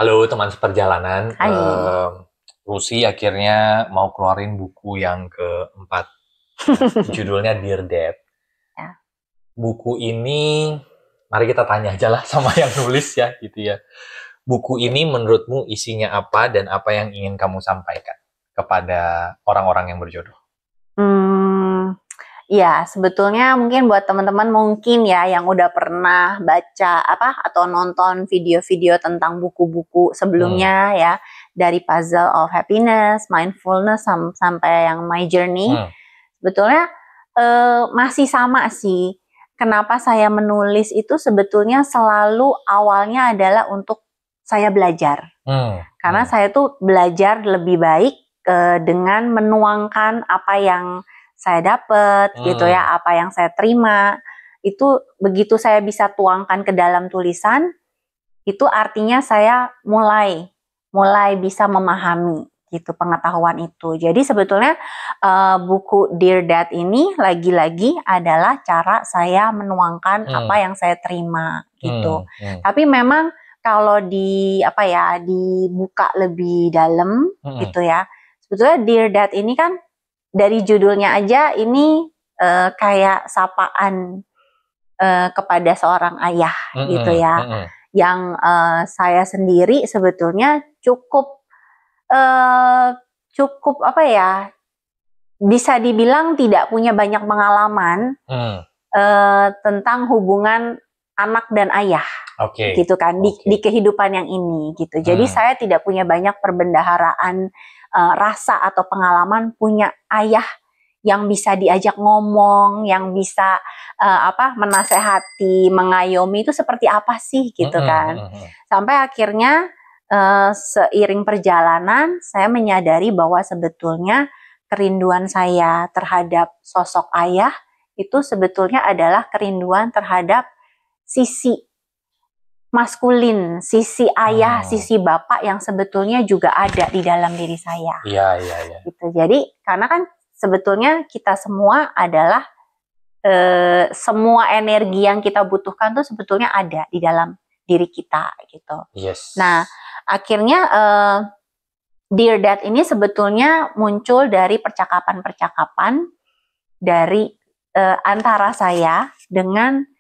Halo teman seperjalanan, Hai. Rusi akhirnya mau keluarin buku yang keempat, judulnya Dear Dad. Ya. Buku ini, mari kita tanya aja lah sama yang nulis ya, gitu ya. Buku ini menurutmu isinya apa dan apa yang ingin kamu sampaikan kepada orang-orang yang berjodoh? Ya sebetulnya mungkin buat teman-teman mungkin ya yang udah pernah baca atau nonton video-video tentang buku-buku sebelumnya ya, dari Puzzle of Happiness, Mindfulness sampai yang My Journey. Sebetulnya masih sama sih. Kenapa saya menulis itu sebetulnya selalu awalnya adalah untuk saya belajar. Karena saya tuh belajar lebih baik dengan menuangkan apa yang saya dapat gitu ya, apa yang saya terima. Itu begitu saya bisa tuangkan ke dalam tulisan, itu artinya saya mulai bisa memahami gitu pengetahuan itu. Jadi sebetulnya buku Dear Dad ini lagi-lagi adalah cara saya menuangkan apa yang saya terima gitu. Tapi memang kalau dibuka lebih dalam gitu ya. Sebetulnya Dear Dad ini kan dari judulnya aja ini kayak sapaan kepada seorang ayah gitu ya. Yang saya sendiri sebetulnya cukup bisa dibilang tidak punya banyak pengalaman tentang hubungan anak dan ayah, gitu kan, di kehidupan yang ini gitu. Jadi saya tidak punya banyak perbendaharaan rasa atau pengalaman punya ayah yang bisa diajak ngomong, yang bisa menasehati, mengayomi itu seperti apa sih gitu kan. Sampai akhirnya seiring perjalanan saya menyadari bahwa sebetulnya kerinduan saya terhadap sosok ayah itu sebetulnya adalah kerinduan terhadap sisi maskulin, sisi ayah, sisi bapak yang sebetulnya juga ada di dalam diri saya. Iya. Gitu. Jadi karena kan sebetulnya kita semua adalah semua energi yang kita butuhkan tuh sebetulnya ada di dalam diri kita gitu. Yes. Nah, akhirnya Dear Dad ini sebetulnya muncul dari percakapan-percakapan dari antara saya dengan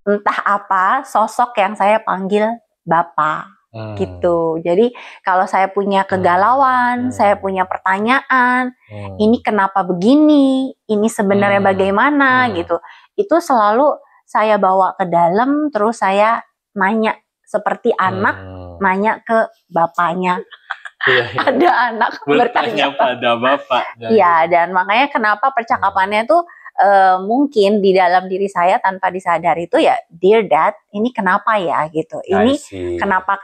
entah apa sosok yang saya panggil Bapak gitu. Jadi kalau saya punya kegalauan, saya punya pertanyaan, ini kenapa begini, ini sebenarnya bagaimana gitu, itu selalu saya bawa ke dalam, terus saya nanya seperti anak nanya ke bapaknya. Ada anak bertanya pada bapak. Iya, dan makanya kenapa percakapannya tuh mungkin di dalam diri saya tanpa disadari itu ya, Dear Dad, ini kenapa ya gitu. Ini kenapa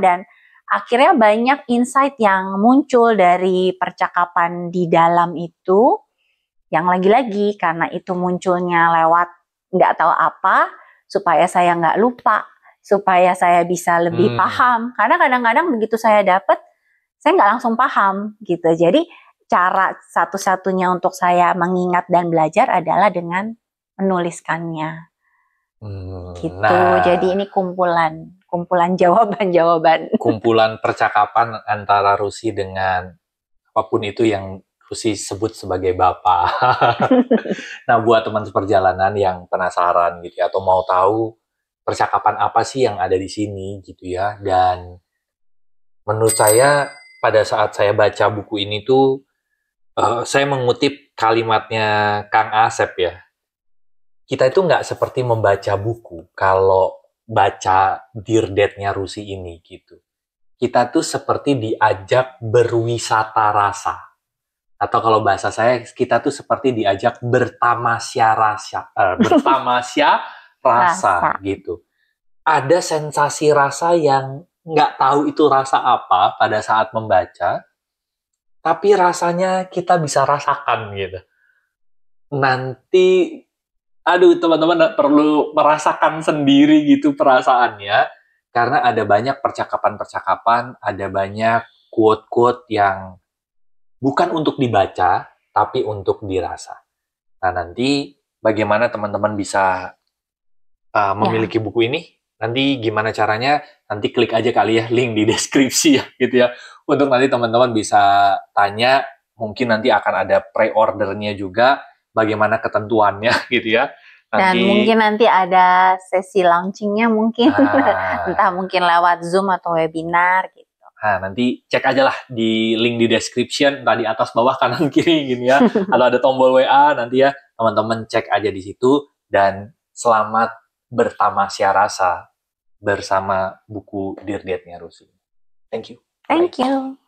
dan akhirnya banyak insight yang muncul dari percakapan di dalam itu, yang lagi-lagi karena itu munculnya lewat nggak tahu apa, supaya saya nggak lupa, supaya saya bisa lebih paham. Karena kadang-kadang begitu saya dapat, saya nggak langsung paham gitu. Jadi cara satu-satunya untuk saya mengingat dan belajar adalah dengan menuliskannya. Gitu. Nah, jadi ini kumpulan jawaban-jawaban. Kumpulan percakapan antara Rusi dengan apapun itu yang Rusi sebut sebagai bapak. Nah, buat teman seperjalanan yang penasaran gitu ya, atau mau tahu percakapan apa sih yang ada di sini gitu ya, dan menurut saya pada saat saya baca buku ini tuh saya mengutip kalimatnya Kang Asep ya. Kita itu nggak seperti membaca buku kalau baca Dear Dad-nya Rusi ini gitu. Kita tuh seperti diajak berwisata rasa. Atau kalau bahasa saya, kita tuh seperti diajak bertamasya rasa gitu. Ada sensasi rasa yang nggak tahu itu rasa apa pada saat membaca, tapi rasanya kita bisa rasakan gitu. Nanti, teman-teman perlu merasakan sendiri gitu perasaannya, karena ada banyak percakapan-percakapan, ada banyak quote-quote yang bukan untuk dibaca, tapi untuk dirasa. Nah, nanti bagaimana teman-teman bisa memiliki buku ini? Nanti gimana caranya? Nanti klik aja kali ya link di deskripsi ya gitu ya. Untuk nanti teman-teman bisa tanya, mungkin nanti akan ada pre-ordernya juga, bagaimana ketentuannya gitu ya. Dan Nanti mungkin nanti ada sesi launchingnya mungkin, ah, entah mungkin lewat Zoom atau webinar gitu. nah, nanti cek aja lah di link di description, entah di atas, bawah, kanan, kiri gini ya. Atau ada tombol WA, nanti ya teman-teman cek aja di situ. Dan selamat bertamasya rasa bersama buku Dear Dad-nya Rusi. Thank you. Thank you.